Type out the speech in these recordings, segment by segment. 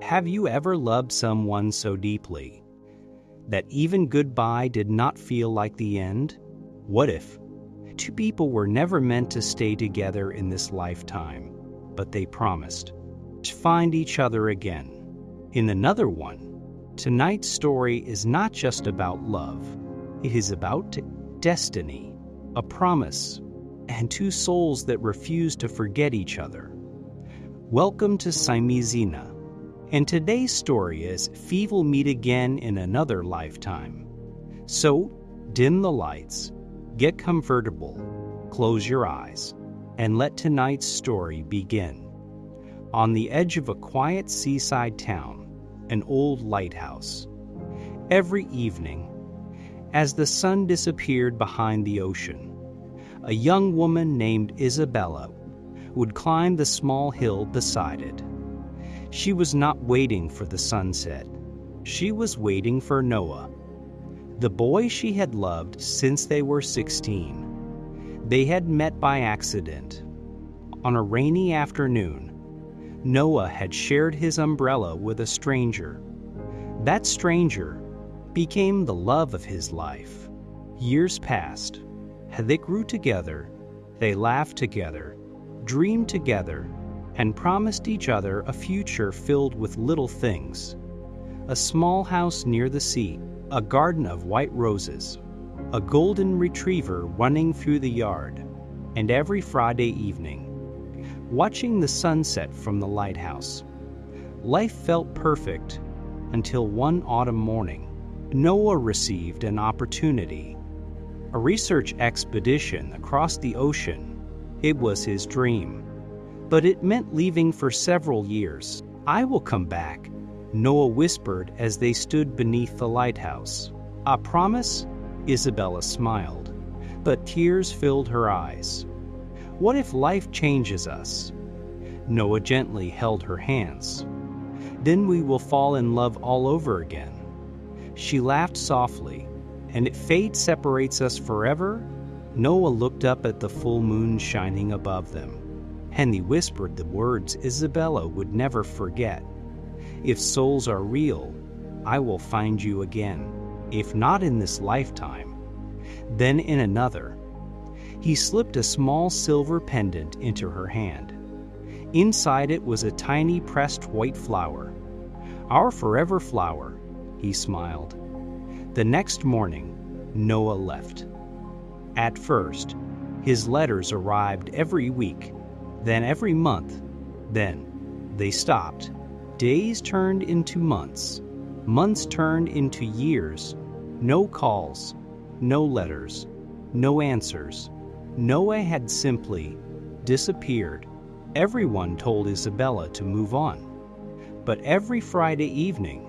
Have you ever loved someone so deeply that even goodbye did not feel like the end? What if two people were never meant to stay together in this lifetime, but they promised to find each other again in another one? Tonight's story is not just about love. It is about destiny, a promise, and two souls that refuse to forget each other. Welcome to Simi, Xina. And today's story is we will meet again in another lifetime. So, dim the lights, get comfortable, close your eyes, and let tonight's story begin. On the edge of a quiet seaside town, an old lighthouse. Every evening, as the sun disappeared behind the ocean, a young woman named Isabella would climb the small hill beside it. She was not waiting for the sunset. She was waiting for Noah, the boy she had loved since they were 16. They had met by accident. On a rainy afternoon, Noah had shared his umbrella with a stranger. That stranger became the love of his life. Years passed. They grew together. They laughed together, dreamed together, and promised each other a future filled with little things. A small house near the sea, a garden of white roses, a golden retriever running through the yard, and every Friday evening, watching the sunset from the lighthouse. Life felt perfect until one autumn morning, Noah received an opportunity. A research expedition across the ocean. It was his dream. But it meant leaving for several years. I will come back, Noah whispered as they stood beneath the lighthouse. A promise? Isabella smiled, but tears filled her eyes. What if life changes us? Noah gently held her hands. Then we will fall in love all over again. She laughed softly. And if fate separates us forever? Noah looked up at the full moon shining above them. And he whispered the words Isabella would never forget. If souls are real, I will find you again. If not in this lifetime, then in another. He slipped a small silver pendant into her hand. Inside it was a tiny pressed white flower. Our forever flower, he smiled. The next morning, Noah left. At first, his letters arrived every week. Then every month. Then they stopped. Days turned into months. Months turned into years. No calls, no letters, no answers. Noah had simply disappeared. Everyone told Isabella to move on. But every Friday evening,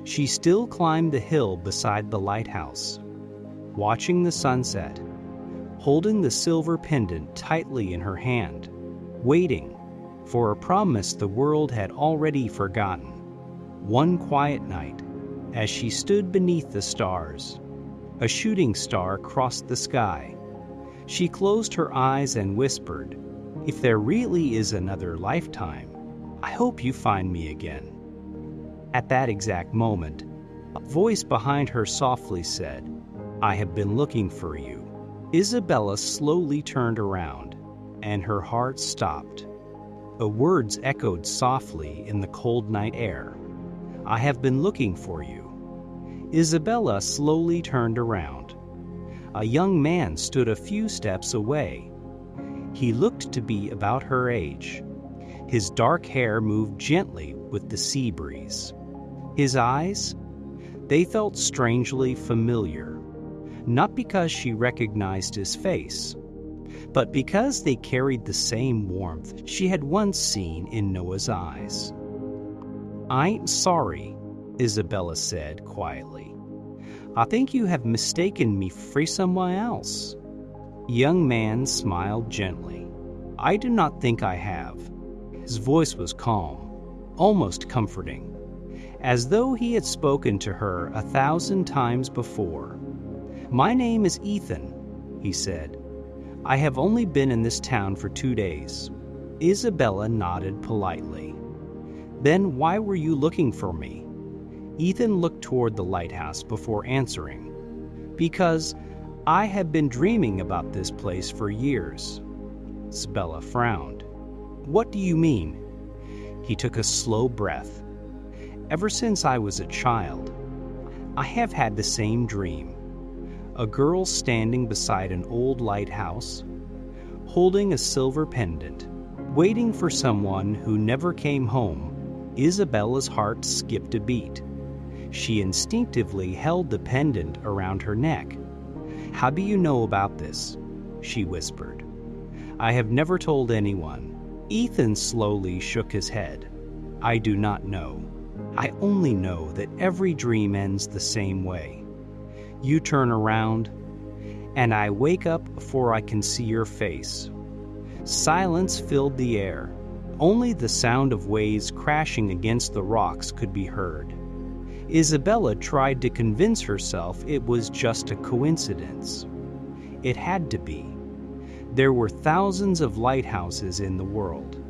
she still climbed the hill beside the lighthouse, watching the sunset, holding the silver pendant tightly in her hand, waiting for a promise the world had already forgotten. One quiet night, as she stood beneath the stars, a shooting star crossed the sky. She closed her eyes and whispered, "If there really is another lifetime, I hope you find me again." At that exact moment, a voice behind her softly said, "I have been looking for you." Isabella slowly turned around, and her heart stopped. The words echoed softly in the cold night air. "I have been looking for you." Isabella slowly turned around. A young man stood a few steps away. He looked to be about her age. His dark hair moved gently with the sea breeze. His eyes, they felt strangely familiar, not because she recognized his face, but because they carried the same warmth she had once seen in Noah's eyes. "I'm sorry," Isabella said quietly. "I think you have mistaken me for someone else." The young man smiled gently. "I do not think I have." His voice was calm, almost comforting, as though he had spoken to her 1,000 times before. "My name is Ethan," he said. "I have only been in this town for 2 days." Isabella nodded politely. Then why were you looking for me? Ethan looked toward the lighthouse before answering. Because I have been dreaming about this place for years. Isabella frowned. What do you mean? He took a slow breath. Ever since I was a child, I have had the same dream. A girl standing beside an old lighthouse, holding a silver pendant, waiting for someone who never came home. Isabella's heart skipped a beat. She instinctively held the pendant around her neck. How do you know about this? She whispered. I have never told anyone. Ethan slowly shook his head. I do not know. I only know that every dream ends the same way. You turn around, and I wake up before I can see your face. Silence filled the air. Only the sound of waves crashing against the rocks could be heard. Isabella tried to convince herself it was just a coincidence. It had to be. There were thousands of lighthouses in the world,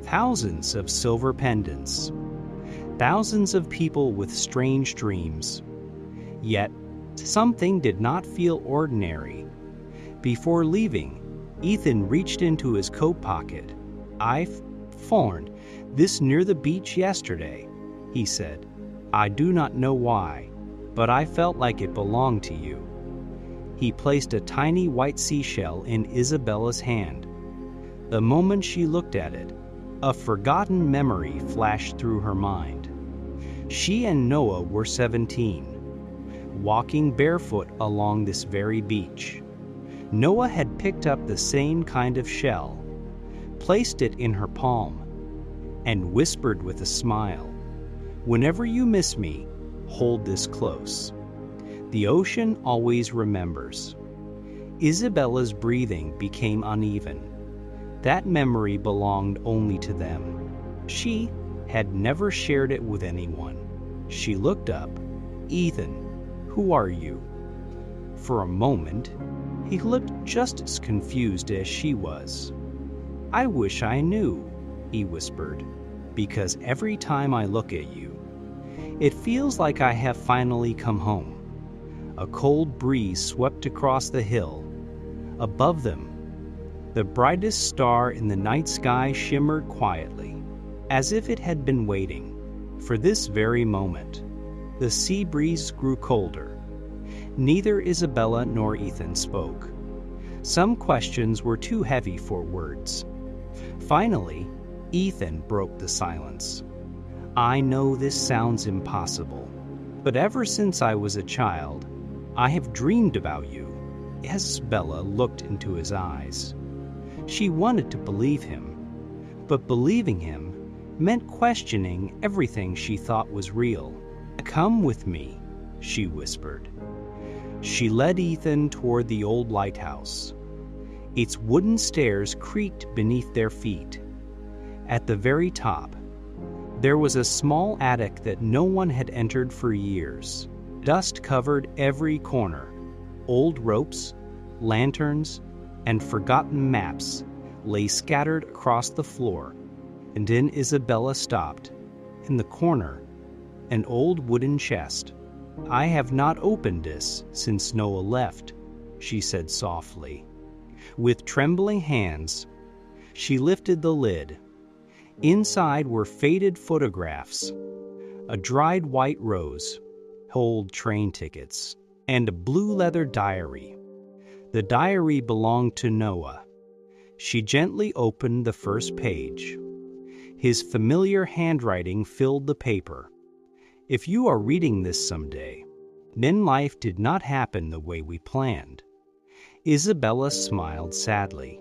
thousands of silver pendants, thousands of people with strange dreams. Yet, something did not feel ordinary. Before leaving, Ethan reached into his coat pocket. I found this near the beach yesterday, he said. I do not know why, but I felt like it belonged to you. He placed a tiny white seashell in Isabella's hand. The moment she looked at it, a forgotten memory flashed through her mind. She and Noah were 17, walking barefoot along this very beach. Noah had picked up the same kind of shell, placed it in her palm, and whispered with a smile, "Whenever you miss me, hold this close. The ocean always remembers." Isabella's breathing became uneven. That memory belonged only to them. She had never shared it with anyone. She looked up. "Ethan, who are you?" For a moment, he looked just as confused as she was. "I wish I knew," he whispered, "because every time I look at you, it feels like I have finally come home." A cold breeze swept across the hill. Above them, the brightest star in the night sky shimmered quietly, as if it had been waiting for this very moment. The sea breeze grew colder. Neither Isabella nor Ethan spoke. Some questions were too heavy for words. Finally, Ethan broke the silence. "I know this sounds impossible, but ever since I was a child, I have dreamed about you." Isabella looked into his eyes. She wanted to believe him, but believing him meant questioning everything she thought was real. "Come with me," she whispered. She led Ethan toward the old lighthouse. Its wooden stairs creaked beneath their feet. At the very top, there was a small attic that no one had entered for years. Dust covered every corner. Old ropes, lanterns, and forgotten maps lay scattered across the floor. And then Isabella stopped. In the corner, an old wooden chest. "I have not opened this since Noah left," she said softly. With trembling hands, she lifted the lid. Inside were faded photographs, a dried white rose, old train tickets, and a blue leather diary. The diary belonged to Noah. She gently opened the first page. His familiar handwriting filled the paper. "If you are reading this someday, then life did not happen the way we planned." Isabella smiled sadly.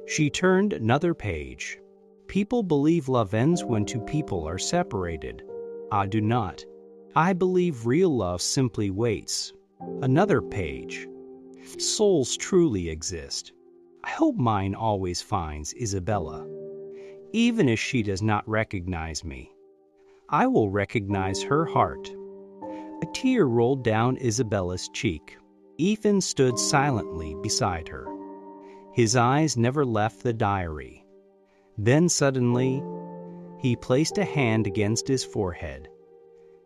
She turned another page. "People believe love ends when two people are separated. I do not. I believe real love simply waits." Another page. "Souls truly exist. I hope mine always finds Isabella. Even if she does not recognize me, I will recognize her heart." A tear rolled down Isabella's cheek. Ethan stood silently beside her. His eyes never left the diary. Then suddenly, He placed a hand against his forehead.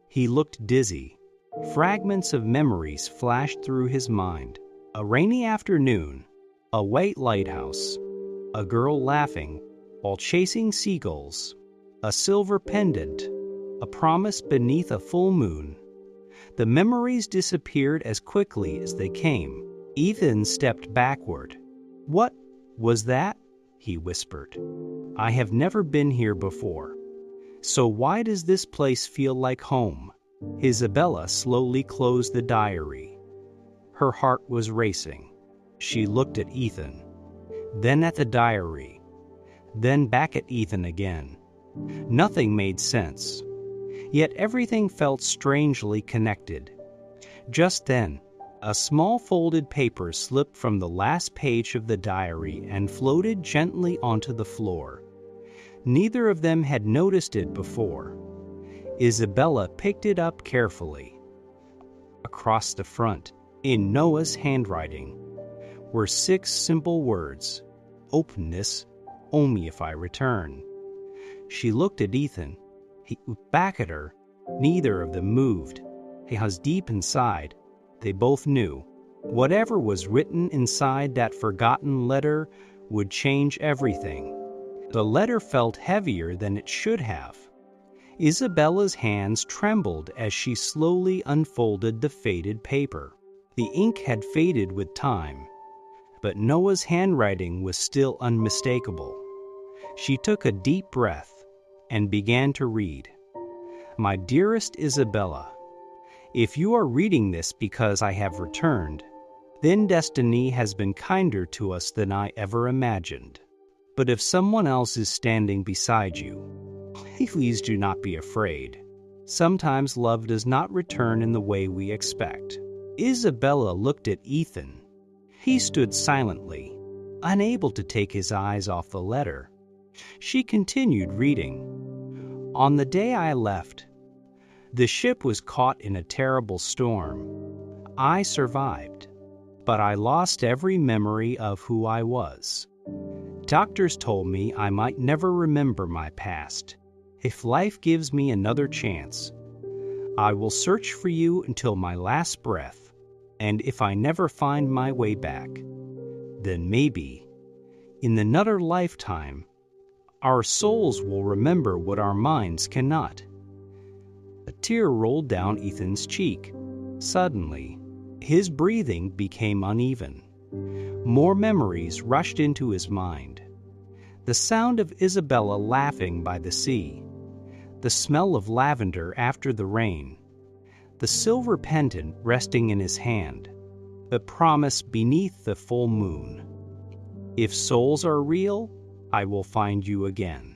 He looked dizzy. Fragments of memories flashed through his mind. A rainy afternoon, a white lighthouse, a girl laughing while chasing seagulls, a silver pendant, a promise beneath a full moon. The memories disappeared as quickly as they came. Ethan stepped backward. "What was that?" he whispered. "I have never been here before. So why does this place feel like home?" Isabella slowly closed the diary. Her heart was racing. She looked at Ethan, then at the diary, then back at Ethan again. Nothing made sense, yet everything felt strangely connected. Just then, a small folded paper slipped from the last page of the diary and floated gently onto the floor. Neither of them had noticed it before. Isabella picked it up carefully. Across the front, in Noah's handwriting, were 6 simple words: "Openness, only if I return." She looked at Ethan. He looked back at her. Neither of them moved. Because deep inside, they both knew whatever was written inside that forgotten letter would change everything. The letter felt heavier than it should have. Isabella's hands trembled as she slowly unfolded the faded paper. The ink had faded with time, but Noah's handwriting was still unmistakable. She took a deep breath and began to read. "My dearest Isabella, if you are reading this because I have returned, then destiny has been kinder to us than I ever imagined. But if someone else is standing beside you, please do not be afraid. Sometimes love does not return in the way we expect." Isabella looked at Ethan. He stood silently, unable to take his eyes off the letter. She continued reading. "On the day I left, the ship was caught in a terrible storm. I survived, but I lost every memory of who I was. Doctors told me I might never remember my past. If life gives me another chance, I will search for you until my last breath, and if I never find my way back, then maybe, in another lifetime, our souls will remember what our minds cannot." A tear rolled down Ethan's cheek. Suddenly, his breathing became uneven. More memories rushed into his mind. The sound of Isabella laughing by the sea, the smell of lavender after the rain, the silver pendant resting in his hand, the promise beneath the full moon. "If souls are real, I will find you again."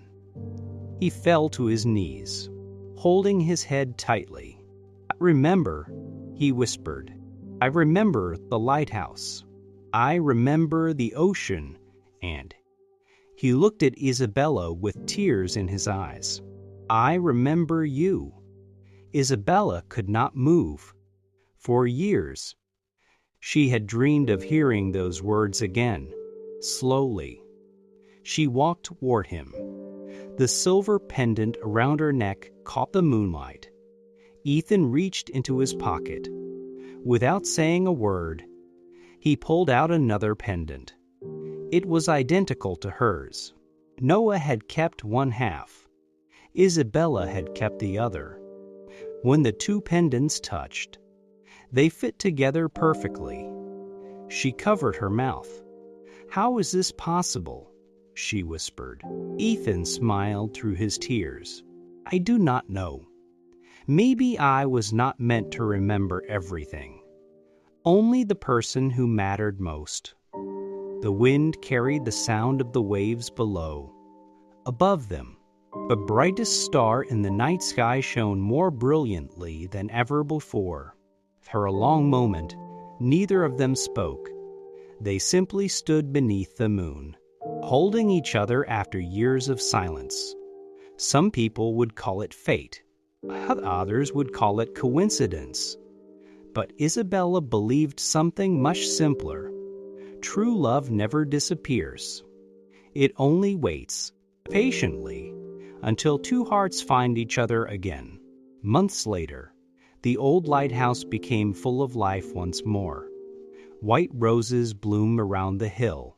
He fell to his knees, holding his head tightly. "I remember," he whispered. "I remember the lighthouse. I remember the ocean, and..." He looked at Isabella with tears in his eyes. "I remember you." Isabella could not move. For years, she had dreamed of hearing those words again. Slowly, she walked toward him. The silver pendant around her neck caught the moonlight. Ethan reached into his pocket. Without saying a word, he pulled out another pendant. It was identical to hers. Noah had kept one half. Isabella had kept the other. When the 2 pendants touched, they fit together perfectly. She covered her mouth. "How is this possible?" she whispered. Ethan smiled through his tears. "I do not know. Maybe I was not meant to remember everything. Only the person who mattered most." The wind carried the sound of the waves below. Above them, the brightest star in the night sky shone more brilliantly than ever before. For a long moment, neither of them spoke. They simply stood beneath the moon, holding each other after years of silence. Some people would call it fate. Others would call it coincidence. But Isabella believed something much simpler. True love never disappears. It only waits, patiently, until two hearts find each other again. Months later, the old lighthouse became full of life once more. White roses bloom around the hill.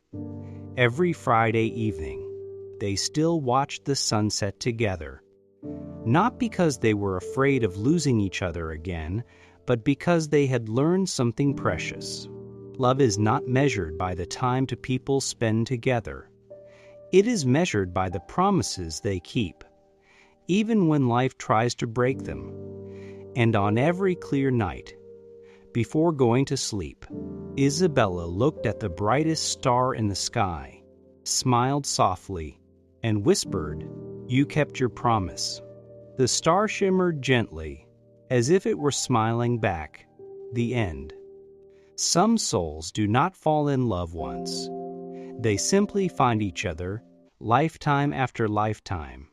Every Friday evening, they still watched the sunset together, not because they were afraid of losing each other again, but because they had learned something precious. Love is not measured by the time two people spend together. It is measured by the promises they keep, even when life tries to break them. And on every clear night, before going to sleep, Isabella looked at the brightest star in the sky, smiled softly, and whispered, "You kept your promise." The star shimmered gently, as if it were smiling back. The end. Some souls do not fall in love once. They simply find each other, lifetime after lifetime.